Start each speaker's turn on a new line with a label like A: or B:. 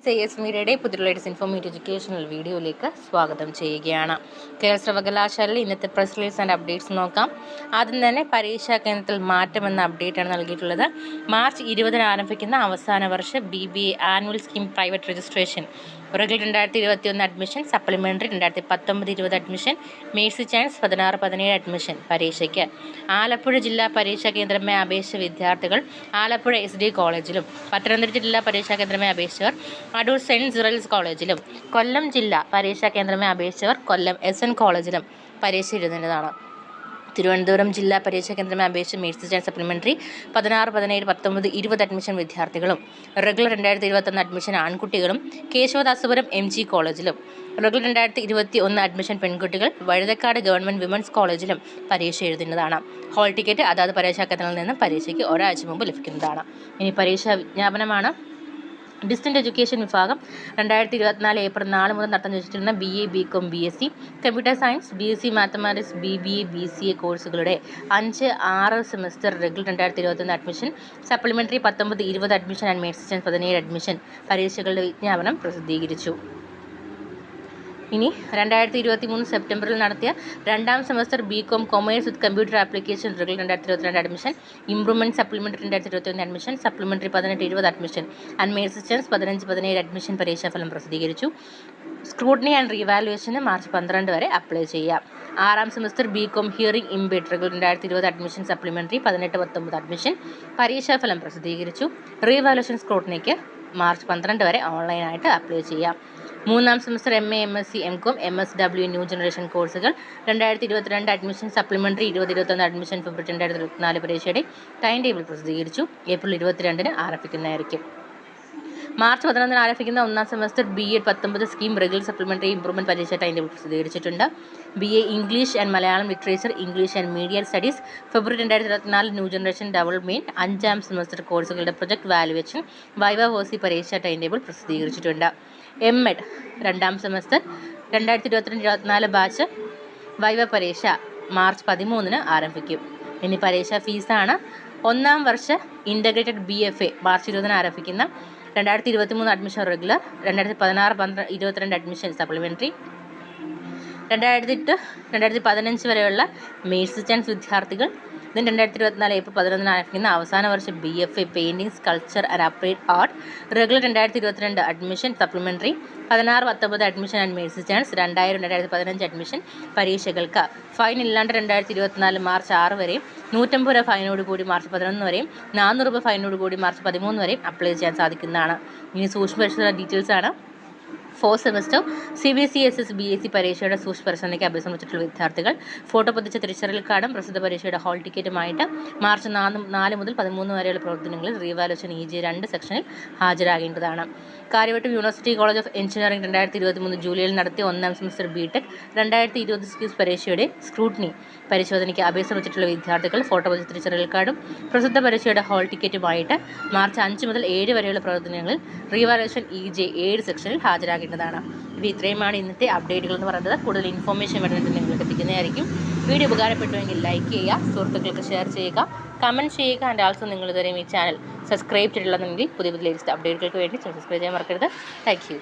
A: CS മീഡിയയുടെ പുതിയ latest informative educational വീഡിയോയിലേക്ക് സ്വാഗതം ചെയ്യുകയാണ്. കേരള സർവകലാശാലയിൽ ഇന്നത്തെ പ്രസ് റിലീസ് ആൻഡ് അപ്ഡേറ്റ്സ് നോക്കാം. ആദ്യം തന്നെ പരീക്ഷാ കേന്ദ്രത്തിൽ മാറ്റമെന്ന അപ്ഡേറ്റാണ് നൽകിയിട്ടുള്ളത്. മാർച്ച് 20 ആരംഭിക്കുന്ന അവസാന വർഷ BBA annual scheme private registration regular 2021 admission, supplementary 2019-20 admission, Mercy chance 16-17 admission പരീക്ഷയ്ക്ക് ആലപ്പുഴ ജില്ലാ പരീക്ഷാ കേന്ദ്രമായി അപേക്ഷിച്ച വിദ്യാർത്ഥികൾ ആലപ്പുഴ SD കോളേജിലും, പത്തനംതിട്ട ജില്ലാ പരീക്ഷാ കേന്ദ്രമായി അപേക്ഷിച്ചവർ അടൂർ സെൻറ്റ് സിറൽസ് കോളേജിലും, കൊല്ലം ജില്ലാ പരീക്ഷാ കേന്ദ്രമായി അപേക്ഷിച്ചവർ കൊല്ലം SN കോളേജിലും പരീക്ഷ എഴുതേണ്ടതാണ്. തിരുവനന്തപുരം ജില്ലാ പരീക്ഷാ കേന്ദ്രമായി അപേക്ഷിച്ച് മേഴ്സി ചാൻസ് സപ്ലിമെൻ്ററി 16, 17, 19, 20 അഡ്മിഷൻ വിദ്യാർത്ഥികളും, റെഗുലർ 2021 അഡ്മിഷൻ ആൺകുട്ടികളും കേശവദാസപുരം MG കോളേജിലും, റെഗുലർ 2021 അഡ്മിഷൻ പെൺകുട്ടികൾ വഴുതക്കാട് ഗവൺമെൻറ് വിമൻസ് കോളേജിലും പരീക്ഷ എഴുതുന്നതാണ്. ഹാൾ ടിക്കറ്റ് അതാത് പരീക്ഷാ കേന്ദ്രങ്ങളിൽ നിന്നും പരീക്ഷയ്ക്ക് ഒരാഴ്ച മുമ്പ് ലഭിക്കുന്നതാണ്. ഇനി പരീക്ഷാ വിജ്ഞാപനമാണ്. ഡിസ്റ്റൻറ്റ് എഡ്യൂക്കേഷൻ വിഭാഗം 2024 ഏപ്രിൽ 4 മുതൽ നടത്താൻ വെച്ചിട്ടുള്ള BA, BCom, BSc, computer science, BSc mathematics, BBA, BCA കോഴ്സുകളുടെ 5, 6 semester regular 2021 admission, supplementary 19, 20 admission and Mercy chance 17 admission പരീക്ഷകളുടെ വിജ്ഞാപനം പ്രസിദ്ധീകരിച്ചു. ഇനി 2023 സെപ്റ്റംബറിൽ നടത്തിയ രണ്ടാം semester BCom commerce with computer application regular 2022 admission, improvement supplementary 2021 admission, supplementary 18, 20 admission and Mercy chance 15, 17 admission പരീക്ഷാഫലം പ്രസിദ്ധീകരിച്ചു. സ്ക്രൂട്ടനി ആൻഡ് റീവാലുവേഷന് മാർച്ച് 12 വരെ അപ്ലൈ ചെയ്യാം. ആറാം semester BCom hearing impaired regular 2020 admission, supplementary 18, 19 admission പരീക്ഷാഫലം പ്രസിദ്ധീകരിച്ചു. റീവാലുവേഷൻ സ്ക്രൂട്ടനിക്ക് മാർച്ച് 12 വരെ ഓൺലൈനായിട്ട് apply ചെയ്യാം. മൂന്നാം semester MA, MSc, MCom, MSW new generation കോഴ്സുകൾ 2022 അഡ്മിഷൻ, സപ്ലിമെൻ്ററി 2021 അഡ്മിഷൻ ഫെബ്രുവരി 2024 പരീക്ഷയുടെ ടൈം ടേബിൾ പ്രസിദ്ധീകരിച്ചു. ഏപ്രിൽ 22 ആരംഭിക്കുന്നതായിരിക്കും. മാർച്ച് 11 ആരംഭിക്കുന്ന ഒന്നാം semester BEd 19 scheme regular supplementary improvement പരീക്ഷ ടൈം ടേബിൾ പ്രസിദ്ധീകരിച്ചിട്ടുണ്ട്. BA English and Malayalam literature, English and media studies February 2024 new generation double main 5ാം semester കോഴ്സുകളുടെ project valuation viva voce പരീക്ഷ time table പ്രസിദ്ധീകരിച്ചിട്ടുണ്ട്. MEd രണ്ടാം semester 2023-24 batch viva പരീക്ഷ March 13 ആരംഭിക്കും. ഇനി പരീക്ഷാ ഫീസാണ്. ഒന്നാം വർഷ ഇൻ്റഗ്രേറ്റഡ് BFA മാർച്ച് 20 ആരംഭിക്കുന്ന 2023 അഡ്മിഷൻ റെഗുലർ, 2016, 22 അഡ്മിഷൻ സപ്ലിമെൻ്ററി, 2008-2015 വരെയുള്ള മേഴ്സി ചാൻസ് വിദ്യാർത്ഥികൾ, 2024 ഏപ്രിൽ 11 ആരംഭിക്കുന്ന അവസാന വർഷ BFA painting, sculpture and applied art regular 2022 admission, supplementary 16, 19 admission and Mercy chance 2000-2015 admission പരീക്ഷകൾക്ക് ഫൈൻ ഇല്ലാണ്ട് 2024 മാർച്ച് 6 വരെയും 150 രൂപ ഫൈനോട് കൂടി മാർച്ച് 11 വരെയും 400 രൂപ ഫൈനോട് കൂടി മാർച്ച് 13 വരെയും അപ്ലൈ ചെയ്യാൻ സാധിക്കുന്നതാണ്. ഇനി സൂക്ഷ്മ പരിശോധന ഡീറ്റെയിൽസ് ആണ്. 4 സെമസ്റ്റർ CBSE SS BSc പരീക്ഷയുടെ സൂക്ഷ്മ പരിശോധനയ്ക്ക് അഭ്യസിച്ചിട്ടുള്ള വിദ്യാർത്ഥികൾ ഫോട്ടോ പതിച്ച തിരിച്ചറിയൽ കാർഡും പ്രസിദ്ധ പരീക്ഷയുടെ ഹാൾ ടിക്കറ്റുമായിട്ട് മാർച്ച് 4 മുതൽ 13 വരെയുള്ള പ്രവർത്തനങ്ങളിൽ റീവാലുവേഷൻ EG 2 സെക്ഷനിൽ ഹാജരാകേണ്ടതാണ്. Kariavattom university college of engineering 2023 ജൂലൈയിൽ നടത്തിയ ഒന്നാം സെമസ്റ്റർ BTech 2020 സ്കിൽസ് പരീക്ഷയുടെ സ്ക്രൂട്ടനി പരിശോധനയ്ക്ക് അഭ്യസിച്ചിട്ടുള്ള വിദ്യാർത്ഥികൾ ഫോട്ടോ പതിച്ച തിരിച്ചറിയൽ കാർഡും പ്രസിദ്ധ പരീക്ഷയുടെ ഹാൾ ടിക്കറ്റുമായിട്ട് മാർച്ച് 5 മുതൽ 7 വരെയുള്ള പ്രവർത്തനങ്ങളിൽ റീവാലുവേഷൻ EG 7 സെക്ഷനിൽ ഹാജരാകേണ്ടതാണ്. ഇത് ഇത്രയുമാണ് ഇന്നത്തെ അപ്ഡേറ്റുകൾ എന്ന് പറയുന്നത്. കൂടുതൽ ഇൻഫോർമേഷൻ വേണമെങ്കിൽ നിങ്ങൾക്ക് എത്തിക്കുന്നതായിരിക്കും. വീഡിയോ ഉപകാരപ്പെട്ടുവെങ്കിൽ ലൈക്ക് ചെയ്യുക, സുഹൃത്തുക്കൾക്ക് ഷെയർ ചെയ്യുക, കമൻറ്റ് ചെയ്യുക. ആൻഡ് ആൾസോ നിങ്ങൾ ഇതുവരെയും ഈ ചാനൽ സബ്സ്ക്രൈബ് ചെയ്തിട്ടുള്ളതെങ്കിൽ പുതിയ ലേറ്റസ്റ്റ് അപ്ഡേറ്റുകൾക്ക് വേണ്ടി സബ്സ്ക്രൈബ് ചെയ്യാൻ മറക്കരുത്. Thank you.